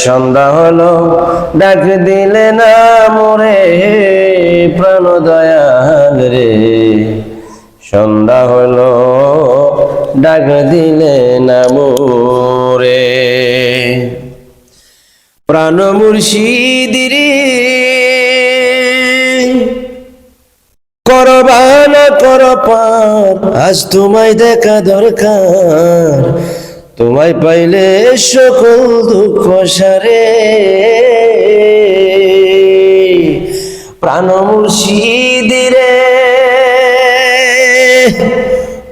সন্ধ্যা হলো ডাক দিলে না মোরে প্রাণ দয়াল রে, সন্ধ্যা হলো ডাক দিলে না মোরে। প্রাণ মুর্শিদ রে করবা না কর পার, আজ তোমায় দেখা দরকার, তোমায় পাইলে সকল দুঃখ সারে। প্রাণ মুর্শিদ রে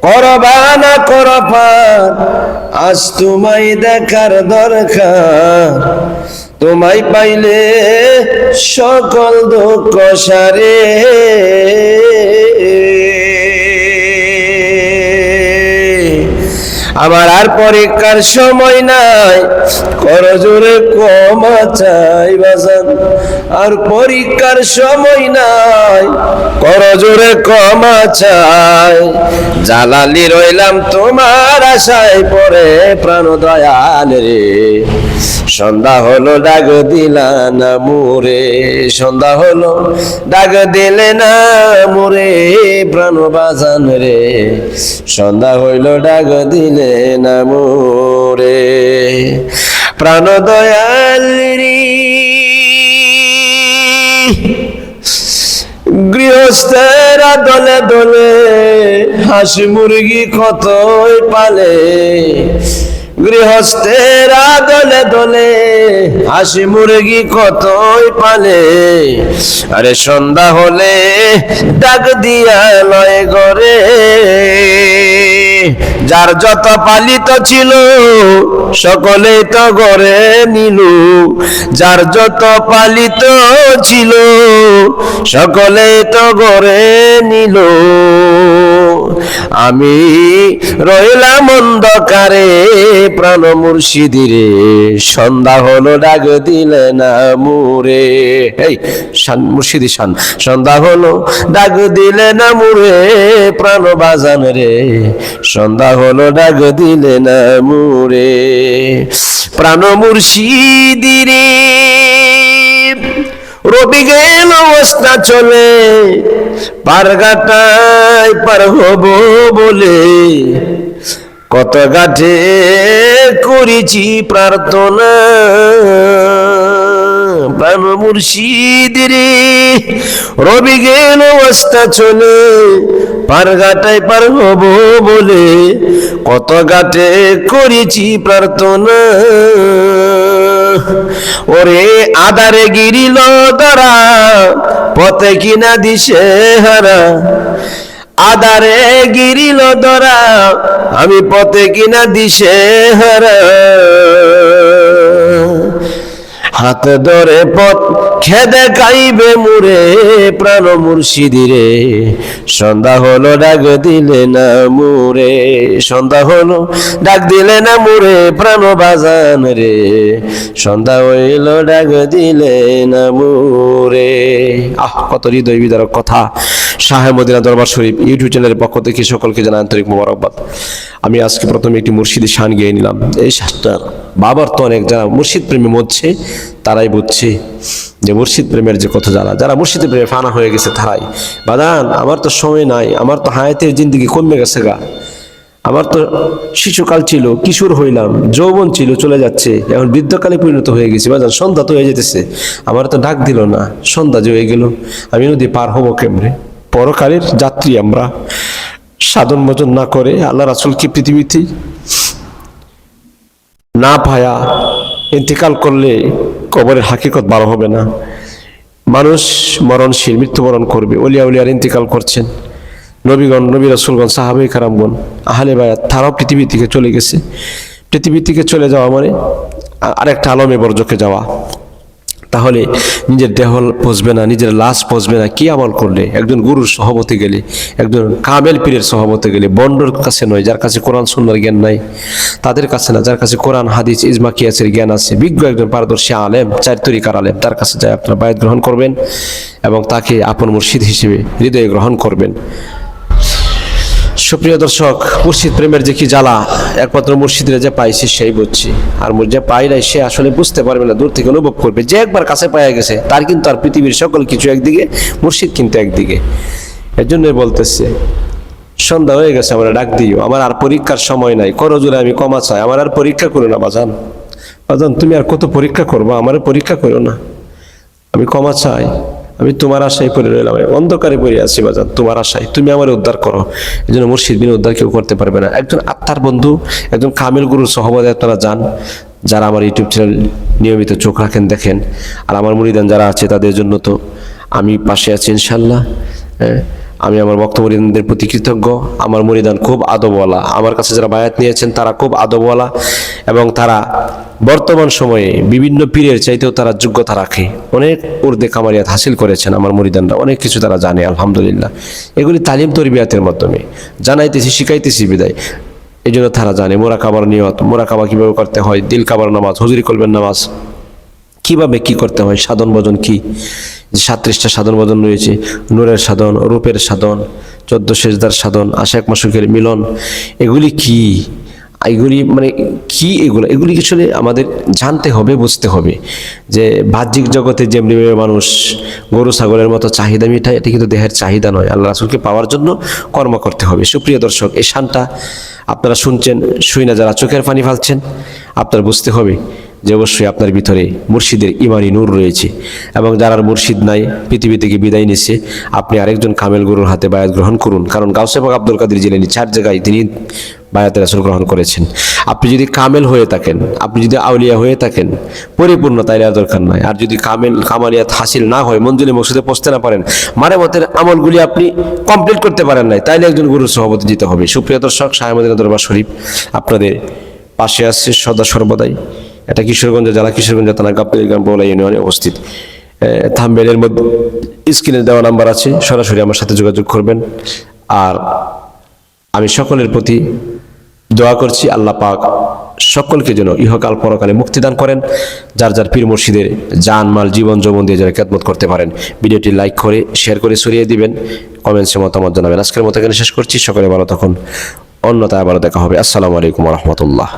করবা না কর পার, আজ তোমায় দেখার দরকার, তোমায় পাইলে সকল দুঃখ সারে। আমার আর পরীক্ষার সময় নাই, করজোরে ক্ষমা চাই বাজান, আর পরীক্ষার সময় নাই, করজোরে ক্ষমা চাই। জালালি রইলাম তোমার আশায় পরে প্রাণ দয়াল রে, সন্ধ্যা হলো ডাক দিলা না মোরে, সন্ধ্যা হলো ডাক দিলে না মোরে প্রাণ বাজান রে, সন্ধ্যা হইল ডাক দিলে না মোরে। প্রাণ দয়াল রে গৃহস্থেরা দলে দলে হাঁস মুরগি কতই পালে, গৃহস্থেরা দলে দলে হাঁস মুরগি কতই পালে, আরে সন্ধ্যা হলে ডাক দিয়া লয় ঘরে। যার যত পালিত ছিল সকলেই তো ঘরে নিল, যার যত পালিত ছিল সকলেই তো ঘরে নিল, আমি রইলাম অন্ধকারে প্রাণ মুর্শিদ রে, সন্ধ্যা হলো ডাক দিলে না মোরে। এই মুর্শিদি শান, সন্ধ্যা হলো ডাক দিলে না মোরে প্রাণ বাজান রে, সন্ধ্যা হলো ডাক দিলে না মোরে। প্রাণ মুর্শিদ রে রবি গেল অবস্থা চলে, পার ঘাটায় পার হব বলে, কত ঘাটে করেছি প্রার্থনা। প্রাণ মুর্শিদ রে রবি গেল অবস্থা চলে, পার ঘাটায় পার হব বলে, কত ঘাটে করেছি প্রার্থনা। ওরে আদারে গিরিল ধরা, পথে কিনা দিশে হারা, আদারে গিরিল ধরা, আমি পথে কিনা দিশে হারা। হাত ধরে পথ খেদে খাইবে মুরে প্রাণ মুর্শিদ রে, সন্ধ্যা হলো ডাক দিলে না মুরে, সন্ধ্যা হলো ডাক দিলে না মুরে প্রাণ বাজান রে, সন্ধ্যা হইল ডাক দিলে না মুরে। কত হৃদয় বিদারক কথা। শাহে মদিনা দরবার শরীফ ইউটিউব চ্যানেলের পক্ষ থেকে সকলকে জানাই আন্তরিক মোবারকবাদ। আমি আজকে প্রথমে একটি মুর্শিদি শান গেয়ে নিলাম। এই শানটার বাবার তো অনেক যারা মুর্শিদ প্রেমী মধ্যে তারাই বুঝছে যে মুর্শিদ প্রেমের যে কথা, যারা মুর্শিদ প্রেমে ফানা হয়ে গেছে তারাই বাদান, আমার তো সময় নাই, আমার তো হায়াতের জিন্দিগি কমে গেছে গা, আমার তো শিশুকাল ছিল, কিশোর হইলাম, যৌবন ছিল চলে যাচ্ছে, এখন বৃদ্ধকালে পরিণত হয়ে গেছি বাজান, সন্ধ্যা তো হয়ে যেতেছে, আমার তো ডাক দিল না, সন্ধ্যা যে হয়ে গেল, আমি নদী পার হবো কেমনে? পরকালের যাত্রী আমরা, সাধন ভজন না করে আল্লাহ রাসূলকে পৃথিবীতে না পায়া ইন্তেকাল করলে কবরের হাকিকত ভালো হবে না। মানুষ মরণশীল, মৃত্যুবরণ করবে। ওলিয়া উলিয়ার ইন্তেকাল করছেন, নবীগণ, নবী রাসূলগণ, সাহাবায়ে কেরামগণ, আহলে বায়াত, তারাও পৃথিবী থেকে চলে গেছে। পৃথিবী থেকে চলে যাওয়া মানে আরেকটা আলমে বরজকে যাওয়া। তাহলে নিজের দেহ পচবে না, নিজের লাশ পচবে না কি আমল করলে? একজন গুরুর সহবতে গেলে, একজন কামেল পীরের সহবতে গেলে, বন্ডর কাছে নয়, যার কাছে কোরআন সুন্নাহর জ্ঞান নাই তাদের কাছে না, যার কাছে কোরআন হাদিস ইজমা কিয়াসের জ্ঞান আছে, বিজ্ঞ একজন পারদর্শী আলেম, চার তরিকার আলেম, তার কাছে যায় আপনারা বায়াত গ্রহণ করবেন এবং তাকে আপন মুর্শিদ হিসেবে হৃদয়ে গ্রহণ করবেন। সুপ্রিয় দর্শক, মুর্শিদ প্রেমের যে কি জ্বালা একমাত্র মুর্শিদরা যে পাইছে সেই বুঝছি, আর যে পাই নাই সে আসলে বুঝতে পারবে না, দূর থেকে অনুভব করবে। যে একবার কাছে পাওয়া গেছে তার কিন্তু আর পৃথিবীর সকল কিছু একদিকে, মুর্শিদ কিন্তু একদিকে। এর জন্য বলতেছে সন্ধ্যা হয়ে গেছে, আমরা ডাক দিও, আমার আর পরীক্ষার সময় নাই, করো জোরে আমি ক্ষমা চাই, আমার আর পরীক্ষা করো না বাজান। বাজান তুমি আর কত পরীক্ষা করবো, আমার পরীক্ষা করো না, আমি ক্ষমা চাই, আমি তোমার আশায় পড়ে রইলাম, অন্ধকারে পড়ে আছি বাজান, তোমার আশায়, তুমি আমার উদ্ধার করো। এই জন্য মুর্শিদ বিন উদ্ধার কেউ করতে পারবে না। একজন আত্মার বন্ধু, একজন কামিল গুরুর সহবাদে আপনারা যান, যারা আমার ইউটিউব চ্যানেল নিয়মিত চোখ রাখেন, দেখেন, আর আমার মুরিদান যারা আছে তাদের জন্য তো আমি পাশে আছি ইনশাল্লাহ। আমি আমার ভক্ত মুরিদানদের প্রতি কৃতজ্ঞ। আমার মুরিদান খুব আদবওয়ালা, আমার কাছে যারা বায়াত নিয়েছেন তারা খুব আদবওয়ালা, এবং তারা বর্তমান সময়ে বিভিন্ন পীরের চাইতেও তারা যোগ্যতা রাখে, অনেক উর্দে কামালিয়াত হাসিল করেছেন আমার মুরিদানরা, অনেক কিছু তারা জানে আলহামদুলিল্লাহ। এগুলি তালিম তরবিয়াতের মাধ্যমে জানাইতেছি, শিখাইতেছি বিদায়। এই জন্য তারা জানে মোরাকাবার নিয়ত, মোরাকাবা কীভাবে করতে হয়, দিল কাবার নামাজ, হুজুরি কলবের নামাজ কিভাবে কি করতে হয়, সাধন ভজন কি, 37টা সাধন ভজন রয়েছে, নূরের সাধন, রূপের সাধন, 14 সেজদার সাধন, আশাক মাসুকের মিলন, এগুলি কি, এগুলি মানে কি, এগুলি আসলে আমাদের জানতে হবে, বুঝতে হবে। যে বাহ্যিক জগতে যেমনি মানুষ গরু ছাগলের মতো চাহিদা মিটায়, এটা কিন্তু দেহের চাহিদা নয়, আল্লাহ রাসূলকে পাওয়ার জন্য কর্ম করতে হবে। সুপ্রিয় দর্শক, এই শানটা আপনারা শুনছেন, শুই না যারা চোখের পানি ফেলছেন, আপনার বুঝতে হবে যে অবশ্যই আপনার ভিতরে মুর্শিদের ইমানি নূর রয়েছে, এবং যারা মুর্শিদ নাই, পৃথিবী থেকে বিদায় নিচ্ছে, আপনি আরেকজন কামেল গুরুর হাতে বায়াত গ্রহণ করুন। কারণ গাউসে পাক আব্দুল কাদের জিলানী 4 জায়গায় তিনি বায়াতে রাসূল গ্রহণ করেছেন। আপনি যদি কামেল হয়ে থাকেন, আপনি যদি আউলিয়া হয়ে থাকেন পরিপূর্ণ, তাইলে আর দরকার নাই। আর যদি কামালিয়াত হাসিল না হয়, মঞ্জুলে মকসুদে পৌঁছতে না পারেন, মারেমতের আমলগুলি আপনি কমপ্লিট করতে পারেন নাই, তাইলে একজন গুরুর সহবতে দিতে হবে। সুপ্রিয় দর্শক, শাহ মদিনা দরবার শরীফ আপনাদের পাশে আসছে সদা সর্বদাই। এটা কিশোরগঞ্জ জেলা, কিশোরগঞ্জ থানা গাবতলী গ্রাম বলা ইউনিয়নে অবস্থিত। থাম্বনেলের মধ্যে স্ক্রিনে দেওয়া নাম্বার আছে, সরাসরি আমার সাথে যোগাযোগ করবেন। আর আমি সকলের প্রতি দোয়া করছি, আল্লাহ পাক সকলকে যেন ইহকাল পরকালে মুক্তিদান করেন, যার যার পীর মুর্শিদের জান মাল জীবন যৌবন দিয়ে যারা খেদমত করতে পারেন। ভিডিওটি লাইক করে শেয়ার করে ছড়িয়ে দিবেন, কমেন্টসে মতামত জানাবেন। আজকের মতো এখানে শেষ করছি, সকলে ভালো থাকুন, অন্যথায় আবারও দেখা হবে। আসসালামু আলাইকুম ওয়া রাহমাতুল্লাহ।